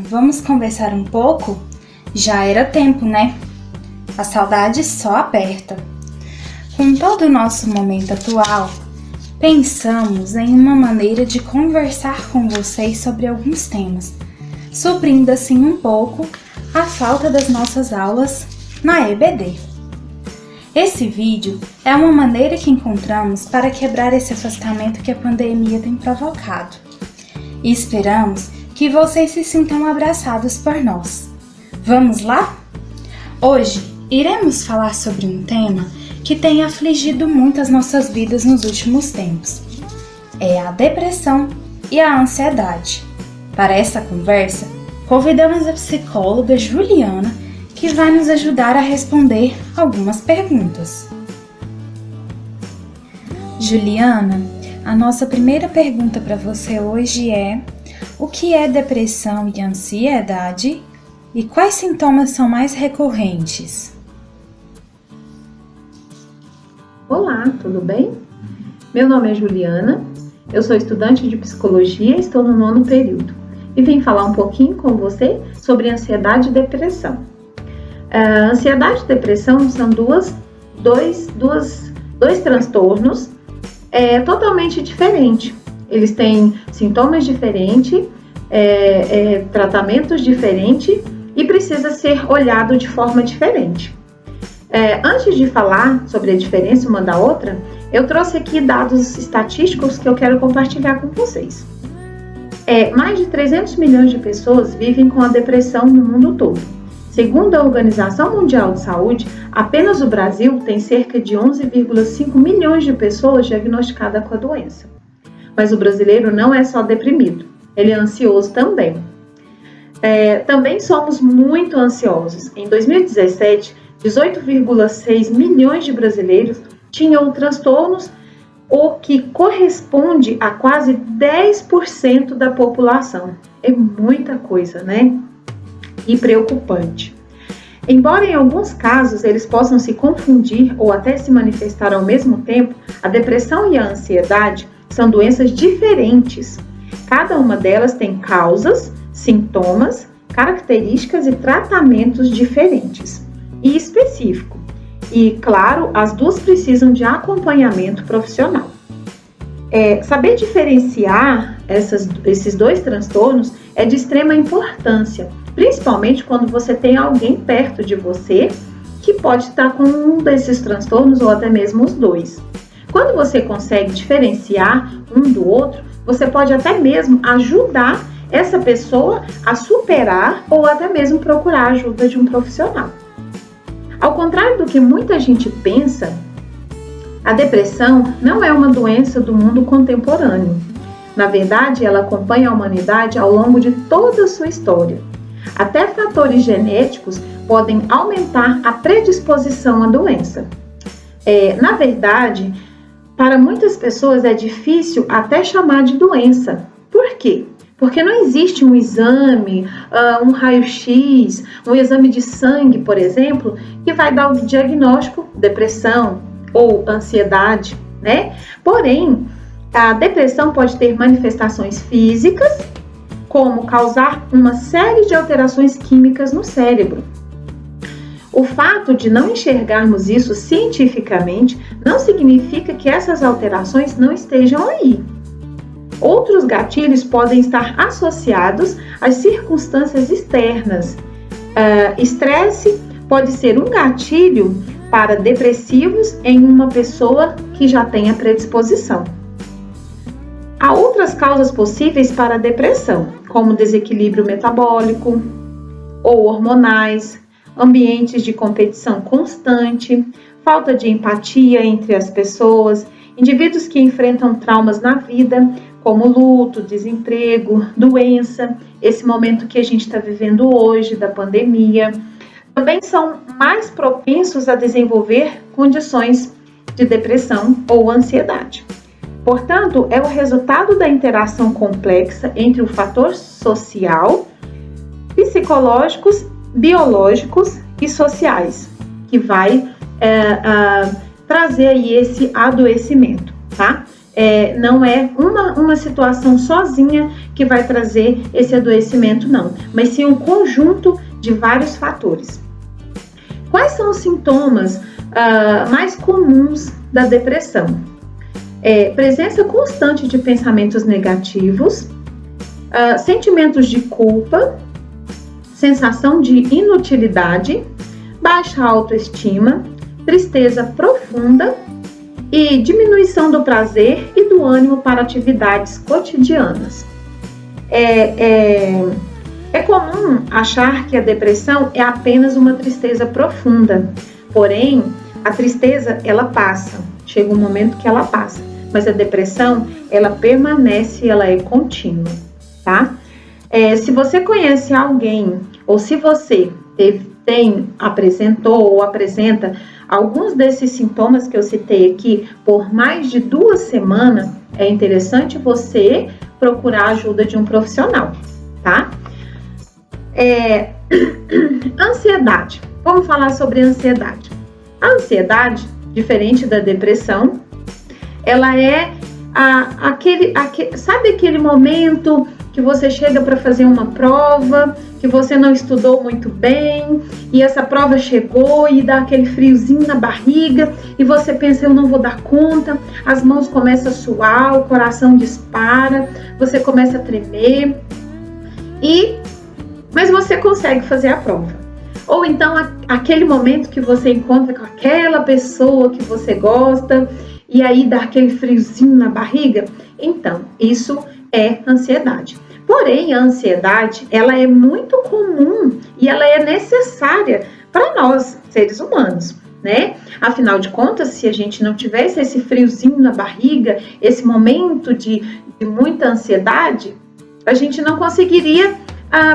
vamos conversar um pouco? Já era tempo, né? A saudade só aperta. Com todo o nosso momento atual, pensamos em uma maneira de conversar com vocês sobre alguns temas, suprindo assim um pouco a falta das nossas aulas na EBD. Esse vídeo é uma maneira que encontramos para quebrar esse afastamento que a pandemia tem provocado. E esperamos que vocês se sintam abraçados por nós. Vamos lá? Hoje iremos falar sobre um tema que tem afligido muito as nossas vidas nos últimos tempos. É a depressão e a ansiedade. Para essa conversa, convidamos a psicóloga Juliana, que vai nos ajudar a responder algumas perguntas. Juliana, a nossa primeira pergunta para você hoje é: o que é depressão e ansiedade e quais sintomas são mais recorrentes? Olá, tudo bem? Meu nome é Juliana, eu sou estudante de psicologia e estou no 9º período e vim falar um pouquinho com você sobre ansiedade e depressão. Ansiedade e depressão são dois transtornos totalmente diferentes. Eles têm sintomas diferentes, tratamentos diferentes e precisa ser olhado de forma diferente. Antes de falar sobre a diferença uma da outra, eu trouxe aqui dados estatísticos que eu quero compartilhar com vocês. Mais de 300 milhões de pessoas vivem com a depressão no mundo todo. Segundo a Organização Mundial de Saúde, apenas o Brasil tem cerca de 11,5 milhões de pessoas diagnosticadas com a doença. Mas o brasileiro não é só deprimido, ele é ansioso também. Também somos muito ansiosos. Em 2017, 18,6 milhões de brasileiros tinham transtornos, o que corresponde a quase 10% da população. É muita coisa, né? E preocupante. Embora em alguns casos eles possam se confundir ou até se manifestar ao mesmo tempo, a depressão e a ansiedade são doenças diferentes. Cada uma delas tem causas, sintomas, características e tratamentos diferentes e específico. E, claro, as duas precisam de acompanhamento profissional. Saber diferenciar esses dois transtornos é de extrema importância, principalmente quando você tem alguém perto de você que pode estar com um desses transtornos ou até mesmo os dois. Quando você consegue diferenciar um do outro, você pode até mesmo ajudar essa pessoa a superar ou até mesmo procurar a ajuda de um profissional. Ao contrário do que muita gente pensa, a depressão não é uma doença do mundo contemporâneo. Na verdade, ela acompanha a humanidade ao longo de toda a sua história. Até fatores genéticos podem aumentar a predisposição à doença. Na verdade, para muitas pessoas é difícil até chamar de doença. Por quê? Porque não existe um exame, um raio-x, um exame de sangue, por exemplo, que vai dar o diagnóstico depressão ou ansiedade, né? Porém, a depressão pode ter manifestações físicas, como causar uma série de alterações químicas no cérebro. O fato de não enxergarmos isso cientificamente não significa que essas alterações não estejam aí. Outros gatilhos podem estar associados às circunstâncias externas. Estresse pode ser um gatilho para depressivos em uma pessoa que já tem a predisposição. Há outras causas possíveis para a depressão, como desequilíbrio metabólico ou hormonais, ambientes de competição constante, falta de empatia entre as pessoas, indivíduos que enfrentam traumas na vida, como luto, desemprego, doença, esse momento que a gente está vivendo hoje, da pandemia, também são mais propensos a desenvolver condições de depressão ou ansiedade. Portanto, é o resultado da interação complexa entre o fator social, psicológicos, biológicos e sociais, que vai trazer aí esse adoecimento, tá? não é uma situação sozinha que vai trazer esse adoecimento, não, mas sim um conjunto de vários fatores. Quais são os sintomas mais comuns da depressão? Presença constante de pensamentos negativos, sentimentos de culpa, sensação de inutilidade, baixa autoestima, tristeza profunda e diminuição do prazer e do ânimo para atividades cotidianas. É comum achar que a depressão é apenas uma tristeza profunda, porém, a tristeza, ela passa, chega um momento que ela passa, mas a depressão, ela permanece, ela é contínua, tá? Se você conhece alguém, ou se você apresentou ou apresenta alguns desses sintomas que eu citei aqui por mais de 2 semanas, é interessante você procurar a ajuda de um profissional, tá? Ansiedade. Vamos falar sobre ansiedade. A ansiedade, diferente da depressão, ela é sabe aquele momento que você chega para fazer uma prova, que você não estudou muito bem, e essa prova chegou e dá aquele friozinho na barriga, e você pensa, eu não vou dar conta, as mãos começam a suar, o coração dispara, você começa a tremer, mas você consegue fazer a prova. Ou então, aquele momento que você encontra com aquela pessoa que você gosta, e aí dá aquele friozinho na barriga. Então, isso é ansiedade. Porém, a ansiedade, ela é muito comum e ela é necessária para nós, seres humanos, né? Afinal de contas, se a gente não tivesse esse friozinho na barriga, esse momento de muita ansiedade, a gente não conseguiria,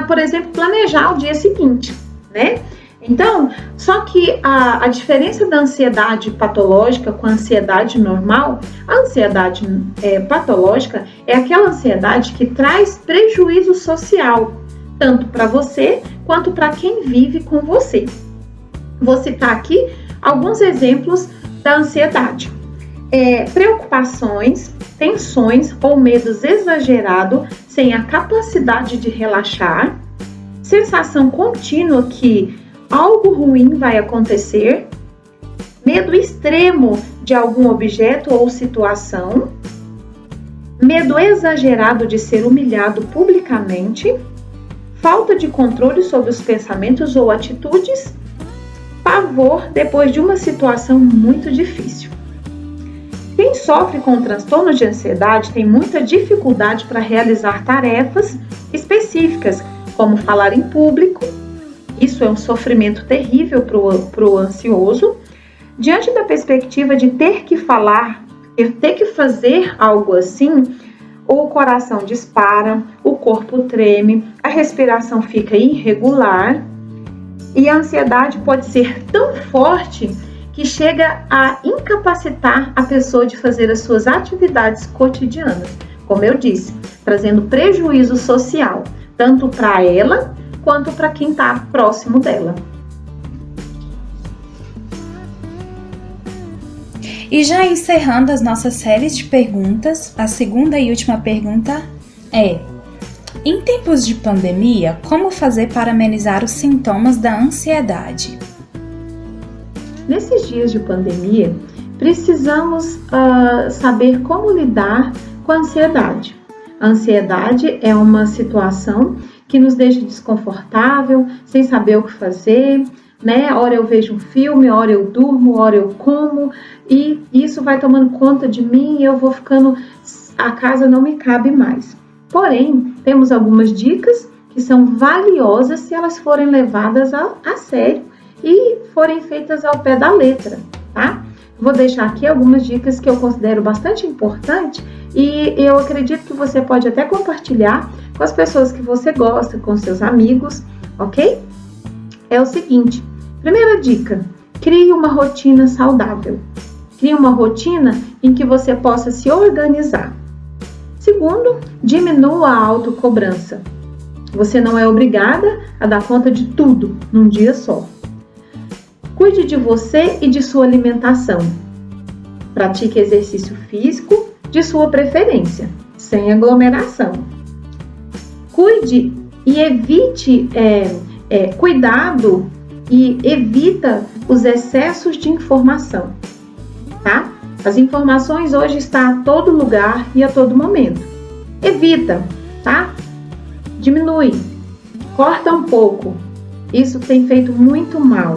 por exemplo, planejar o dia seguinte, né? Então, só que a diferença da ansiedade patológica com a ansiedade normal, a ansiedade patológica é aquela ansiedade que traz prejuízo social, tanto para você quanto para quem vive com você. Vou citar aqui alguns exemplos da ansiedade. Preocupações, tensões ou medos exagerados sem a capacidade de relaxar, sensação contínua que algo ruim vai acontecer, medo extremo de algum objeto ou situação, medo exagerado de ser humilhado publicamente, falta de controle sobre os pensamentos ou atitudes, pavor depois de uma situação muito difícil. Quem sofre com transtorno de ansiedade tem muita dificuldade para realizar tarefas específicas, como falar em público. Isso é um sofrimento terrível para o ansioso. Diante da perspectiva de ter que falar, ter que fazer algo assim, o coração dispara, o corpo treme, a respiração fica irregular e a ansiedade pode ser tão forte que chega a incapacitar a pessoa de fazer as suas atividades cotidianas. Como eu disse, trazendo prejuízo social, tanto para ela quanto para quem está próximo dela. E já encerrando as nossas séries de perguntas, a segunda e última pergunta é: em tempos de pandemia, como fazer para amenizar os sintomas da ansiedade? Nesses dias de pandemia, precisamos saber como lidar com a ansiedade. A ansiedade é uma situação que nos deixa desconfortável, sem saber o que fazer, né? Ora eu vejo um filme, ora eu durmo, ora eu como, e isso vai tomando conta de mim e eu vou ficando, a casa não me cabe mais. Porém, temos algumas dicas que são valiosas se elas forem levadas a sério e forem feitas ao pé da letra, tá? Vou deixar aqui algumas dicas que eu considero bastante importantes e eu acredito que você pode até compartilhar com as pessoas que você gosta, com seus amigos, ok? É o seguinte, primeira dica, crie uma rotina saudável. Crie uma rotina em que você possa se organizar. Segundo, diminua a autocobrança. Você não é obrigada a dar conta de tudo num dia só. Cuide de você e de sua alimentação. Pratique exercício físico de sua preferência, sem aglomeração. Cuide e evite cuidado e evita os excessos de informação, tá? As informações hoje estão a todo lugar e a todo momento. Evita, tá? Diminui, corta um pouco. Isso tem feito muito mal.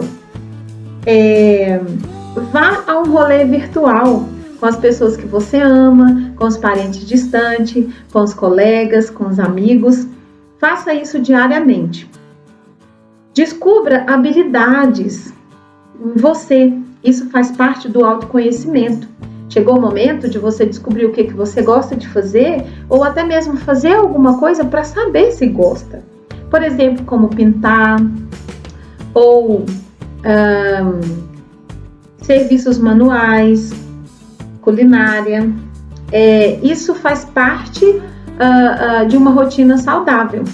Vá a um rolê virtual com as pessoas que você ama, com os parentes distantes, com os colegas, com os amigos. Faça isso diariamente. Descubra habilidades em você. Isso faz parte do autoconhecimento. Chegou o momento de você descobrir o que você gosta de fazer ou até mesmo fazer alguma coisa para saber se gosta. Por exemplo, como pintar ou serviços manuais, culinária. Isso faz parte de uma rotina saudável.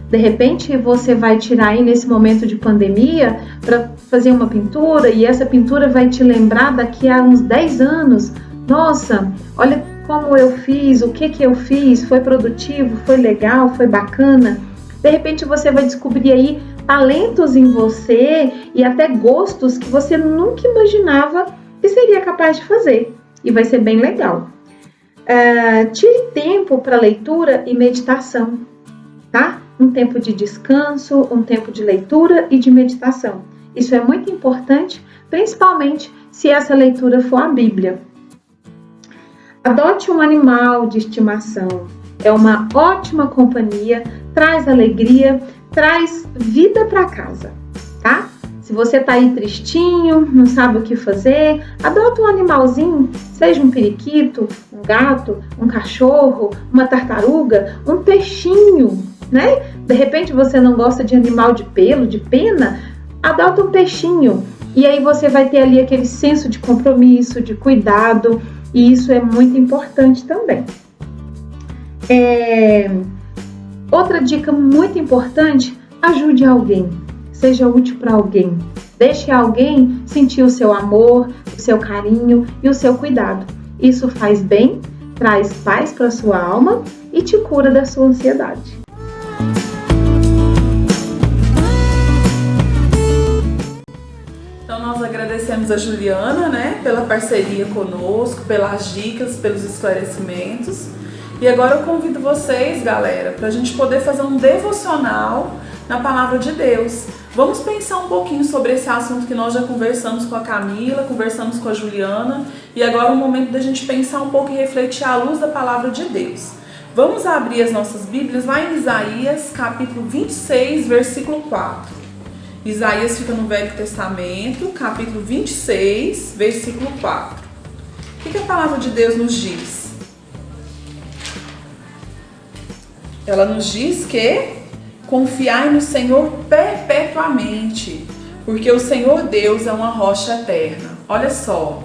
De repente, você vai tirar aí nesse momento de pandemia para fazer uma pintura e essa pintura vai te lembrar daqui a uns 10 anos. Nossa, olha como eu fiz, o que eu fiz, foi produtivo, foi legal, foi bacana. De repente, você vai descobrir aí talentos em você e até gostos que você nunca imaginava que seria capaz de fazer. E vai ser bem legal. Tire tempo para leitura e meditação, tá? Um tempo de descanso, um tempo de leitura e de meditação. Isso é muito importante, principalmente se essa leitura for a Bíblia. Adote um animal de estimação. É uma ótima companhia, traz alegria, traz vida para casa, tá? Se você tá aí tristinho, não sabe o que fazer, adota um animalzinho, seja um periquito, um gato, um cachorro, uma tartaruga, um peixinho, né? De repente você não gosta de animal de pelo, de pena, adota um peixinho. E aí você vai ter ali aquele senso de compromisso, de cuidado, e isso é muito importante também. Outra dica muito importante, ajude alguém, seja útil para alguém. Deixe alguém sentir o seu amor, o seu carinho e o seu cuidado. Isso faz bem, traz paz para a sua alma e te cura da sua ansiedade. Então nós agradecemos a Juliana, né, pela parceria conosco, pelas dicas, pelos esclarecimentos. E agora eu convido vocês, galera, para a gente poder fazer um devocional na Palavra de Deus. Vamos pensar um pouquinho sobre esse assunto que nós já conversamos com a Camila, conversamos com a Juliana, e agora é o momento da gente pensar um pouco e refletir à luz da Palavra de Deus. Vamos abrir as nossas Bíblias lá em Isaías, capítulo 26, versículo 4. Isaías fica no Velho Testamento, capítulo 26, versículo 4. O que a Palavra de Deus nos diz? Ela nos diz que confiai no Senhor perpetuamente, porque o Senhor Deus é uma rocha eterna. Olha só,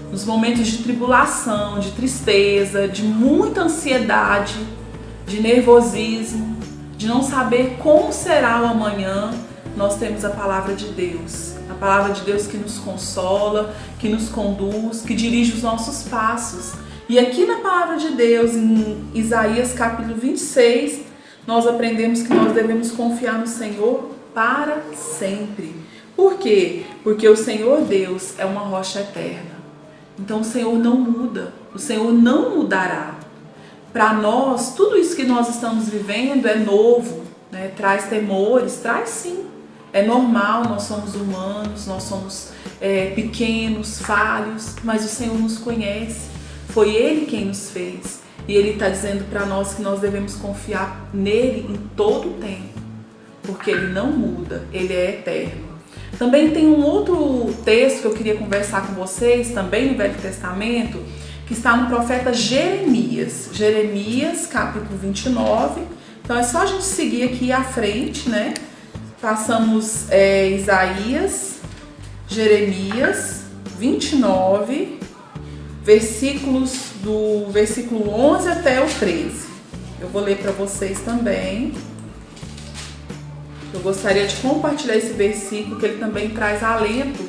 nos momentos de tribulação, de tristeza, de muita ansiedade, de nervosismo, de não saber como será o amanhã, nós temos a palavra de Deus. A palavra de Deus que nos consola, que nos conduz, que dirige os nossos passos. E aqui na palavra de Deus, em Isaías capítulo 26, nós aprendemos que nós devemos confiar no Senhor para sempre. Por quê? Porque o Senhor Deus é uma rocha eterna. Então o Senhor não muda, o Senhor não mudará. Para nós, tudo isso que nós estamos vivendo é novo, né? Traz temores, traz sim. É normal, nós somos humanos, nós somos pequenos, falhos, mas o Senhor nos conhece. Foi Ele quem nos fez. E Ele está dizendo para nós que nós devemos confiar nele em todo o tempo. Porque Ele não muda, Ele é eterno. Também tem um outro texto que eu queria conversar com vocês, também no Velho Testamento, que está no profeta Jeremias. Jeremias, capítulo 29. Então é só a gente seguir aqui à frente, né? Passamos Isaías, Jeremias 29, versículos do versículo 11 até o 13. Eu vou ler para vocês também. Eu gostaria de compartilhar esse versículo, que ele também traz alento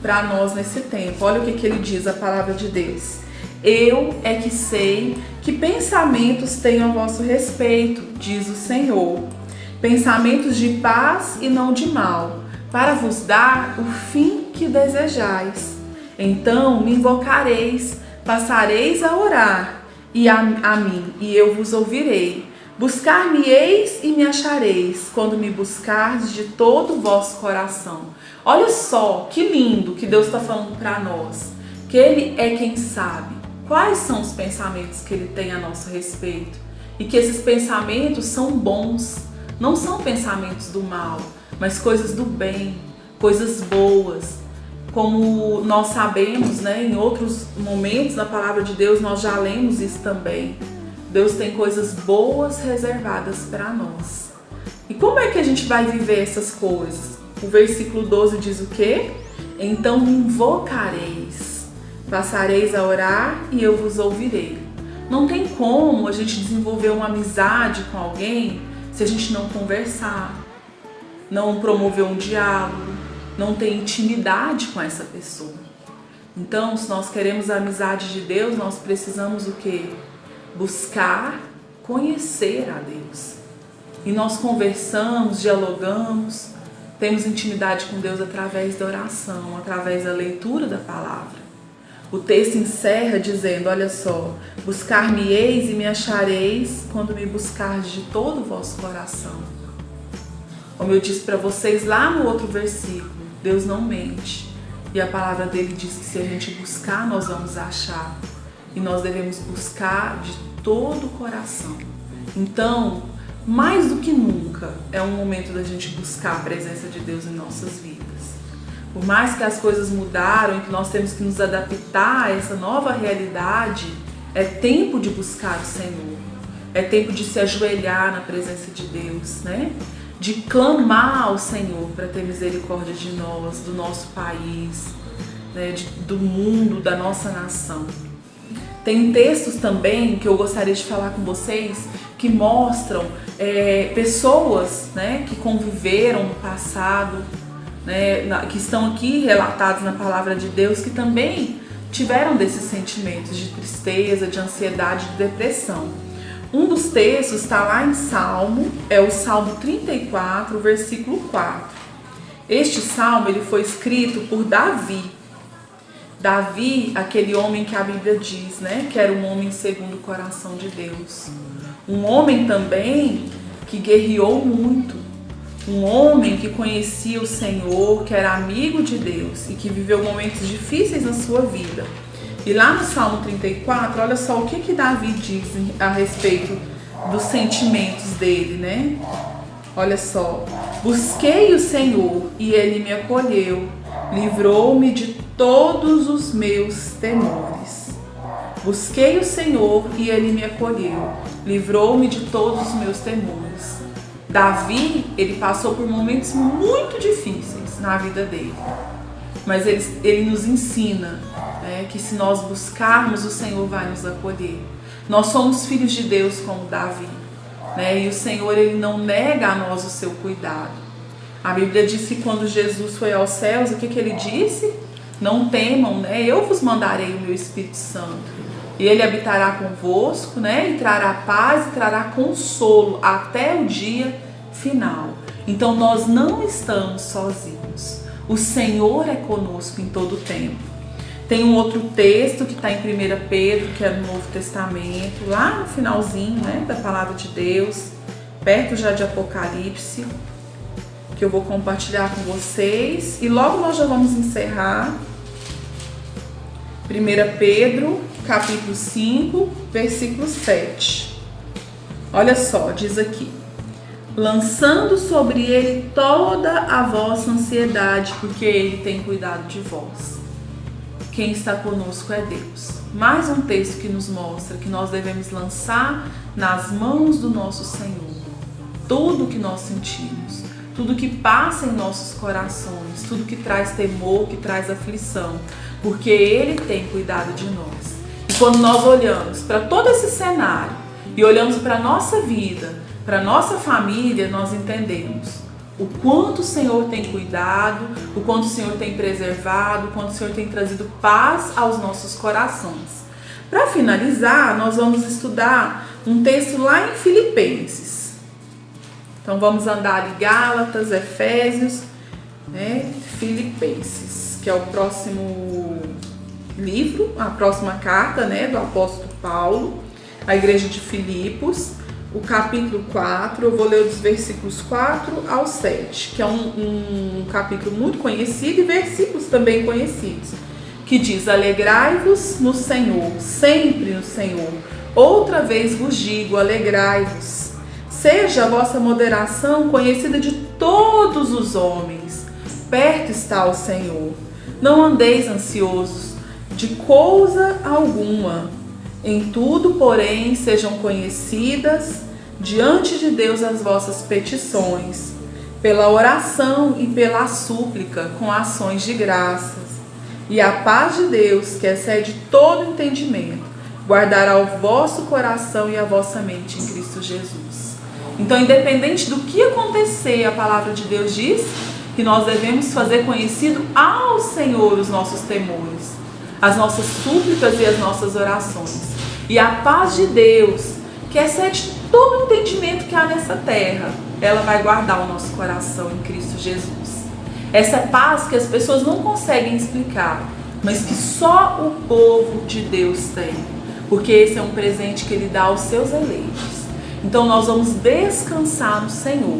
para nós nesse tempo. Olha o que ele diz, a palavra de Deus. Eu é que sei que pensamentos tenho a vosso respeito, diz o Senhor. Pensamentos de paz e não de mal, para vos dar o fim que desejais. Então me invocareis, passareis a orar a mim, e eu vos ouvirei. Buscar-me-eis e me achareis, quando me buscardes de todo o vosso coração. Olha só que lindo que Deus está falando para nós, que Ele é quem sabe quais são os pensamentos que Ele tem a nosso respeito, e que esses pensamentos são bons, não são pensamentos do mal, mas coisas do bem, coisas boas. Como nós sabemos, né, em outros momentos da palavra de Deus, nós já lemos isso também. Deus tem coisas boas reservadas para nós. E como é que a gente vai viver essas coisas? O versículo 12 diz o quê? Então me invocareis, passareis a orar e eu vos ouvirei. Não tem como a gente desenvolver uma amizade com alguém se a gente não conversar, não promover um diálogo, não ter intimidade com essa pessoa. Então, se nós queremos a amizade de Deus, nós precisamos o quê? Buscar conhecer a Deus. E nós conversamos, dialogamos, temos intimidade com Deus através da oração, através da leitura da palavra. O texto encerra dizendo, olha só, buscar-me-eis e me achareis quando me buscardes de todo o vosso coração. Como eu disse para vocês lá no outro versículo, Deus não mente. E a palavra dele diz que se a gente buscar, nós vamos achar. E nós devemos buscar de todo o coração. Então, mais do que nunca, é um momento da gente buscar a presença de Deus em nossas vidas. Por mais que as coisas mudaram e que nós temos que nos adaptar a essa nova realidade, é tempo de buscar o Senhor. É tempo de se ajoelhar na presença de Deus, né? De clamar ao Senhor para ter misericórdia de nós, do nosso país, né? Do mundo, da nossa nação. Tem textos também que eu gostaria de falar com vocês que mostram pessoas, né, que conviveram no passado, né, que estão aqui relatados na palavra de Deus, que também tiveram desses sentimentos de tristeza, de ansiedade, de depressão. Um dos textos está lá em Salmo, é o Salmo 34, versículo 4. Este salmo ele foi escrito por Davi. Davi, aquele homem que a Bíblia diz, né, que era um homem segundo o coração de Deus. Um homem também que guerreou muito. Um homem que conhecia o Senhor, que era amigo de Deus e que viveu momentos difíceis na sua vida. E lá no Salmo 34, olha só o que Davi diz a respeito dos sentimentos dele, né? Olha só. Busquei o Senhor e Ele me acolheu, livrou-me de todos os meus temores. Busquei o Senhor e Ele me acolheu, livrou-me de todos os meus temores. Davi, ele passou por momentos muito difíceis na vida dele, mas ele nos ensina, né, que se nós buscarmos, o Senhor vai nos acolher. Nós somos filhos de Deus como Davi, né, e o Senhor ele não nega a nós o seu cuidado. A Bíblia diz que quando Jesus foi aos céus, o que ele disse? Não temam, né, eu vos mandarei o meu Espírito Santo. E Ele habitará convosco, né? E trará paz e trará consolo até o dia final. Então nós não estamos sozinhos. O Senhor é conosco em todo o tempo. Tem um outro texto que está em 1 Pedro, que é no Novo Testamento, lá no finalzinho, né, da palavra de Deus, perto já de Apocalipse, que eu vou compartilhar com vocês. E logo nós já vamos encerrar. 1 Pedro, capítulo 5, versículo 7. Olha só, diz aqui: lançando sobre ele toda a vossa ansiedade, porque ele tem cuidado de vós. Quem está conosco é Deus. Mais um texto que nos mostra que nós devemos lançar nas mãos do nosso Senhor tudo que nós sentimos, tudo que passa em nossos corações, tudo que traz temor, que traz aflição, porque Ele tem cuidado de nós. E quando nós olhamos para todo esse cenário e olhamos para a nossa vida, para a nossa família, nós entendemos o quanto o Senhor tem cuidado, o quanto o Senhor tem preservado, o quanto o Senhor tem trazido paz aos nossos corações. Para finalizar, nós vamos estudar um texto lá em Filipenses. Então vamos andar ali Gálatas, Efésios, né? Filipenses, que é o próximo livro, a próxima carta, né, do apóstolo Paulo à igreja de Filipos, o capítulo 4. Eu vou ler dos versículos 4 ao 7, que é um capítulo muito conhecido, e versículos também conhecidos, que diz: alegrai-vos no Senhor, sempre no Senhor. Outra vez vos digo, alegrai-vos. Seja a vossa moderação conhecida de todos os homens. Perto está o Senhor. Não andeis ansiosos de coisa alguma. Em tudo, porém, sejam conhecidas diante de Deus as vossas petições, pela oração e pela súplica, com ações de graças. E a paz de Deus, que excede todo entendimento, guardará o vosso coração e a vossa mente em Cristo Jesus. Então, independente do que acontecer, a palavra de Deus diz que nós devemos fazer conhecido ao Senhor os nossos temores, as nossas súplicas e as nossas orações. E a paz de Deus, que excede todo o entendimento que há nessa terra, ela vai guardar o nosso coração em Cristo Jesus. Essa paz que as pessoas não conseguem explicar, mas que só o povo de Deus tem, porque esse é um presente que Ele dá aos seus eleitos. Então nós vamos descansar no Senhor.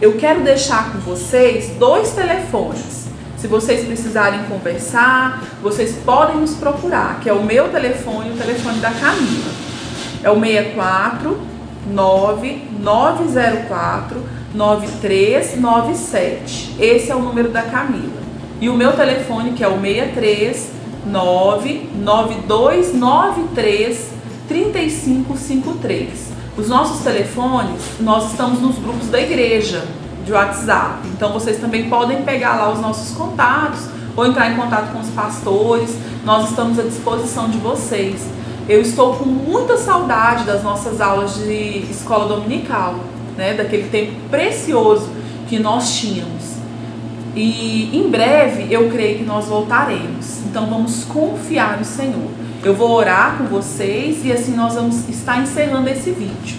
Eu quero deixar com vocês 2 telefones. Se vocês precisarem conversar, vocês podem nos procurar, que é o meu telefone e o telefone da Camila. É o 64 9904 9397. Esse é o número da Camila. E o meu telefone, que é o 63 99293 3553. Os nossos telefones, nós estamos nos grupos da igreja de WhatsApp. Então vocês também podem pegar lá os nossos contatos ou entrar em contato com os pastores. Nós estamos à disposição de vocês. Eu estou com muita saudade das nossas aulas de escola dominical, né? Daquele tempo precioso que nós tínhamos. E em breve eu creio que nós voltaremos. Então vamos confiar no Senhor. Eu vou orar com vocês e assim nós vamos estar encerrando esse vídeo.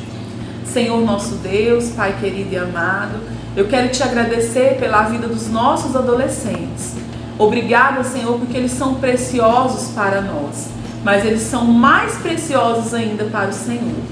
Senhor nosso Deus, Pai querido e amado, eu quero te agradecer pela vida dos nossos adolescentes. Obrigada, Senhor, porque eles são preciosos para nós, mas eles são mais preciosos ainda para o Senhor.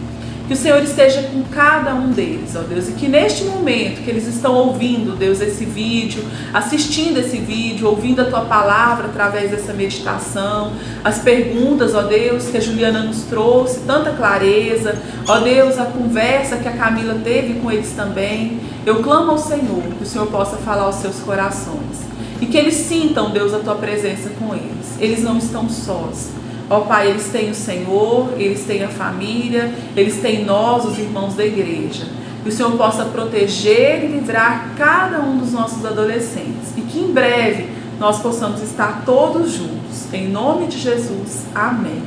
Que o Senhor esteja com cada um deles, ó Deus, e que neste momento que eles estão ouvindo, Deus, esse vídeo, assistindo esse vídeo, ouvindo a Tua palavra através dessa meditação, as perguntas, ó Deus, que a Juliana nos trouxe, tanta clareza, ó Deus, a conversa que a Camila teve com eles também, eu clamo ao Senhor, que o Senhor possa falar aos seus corações, e que eles sintam, Deus, a Tua presença com eles não estão sós. Ó Pai, eles têm o Senhor, eles têm a família, eles têm nós, os irmãos da igreja. Que o Senhor possa proteger e livrar cada um dos nossos adolescentes. E que em breve nós possamos estar todos juntos. Em nome de Jesus, amém.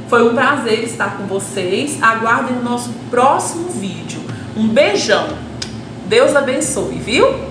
Foi um prazer estar com vocês. Aguardem o nosso próximo vídeo. Um beijão. Deus abençoe, viu?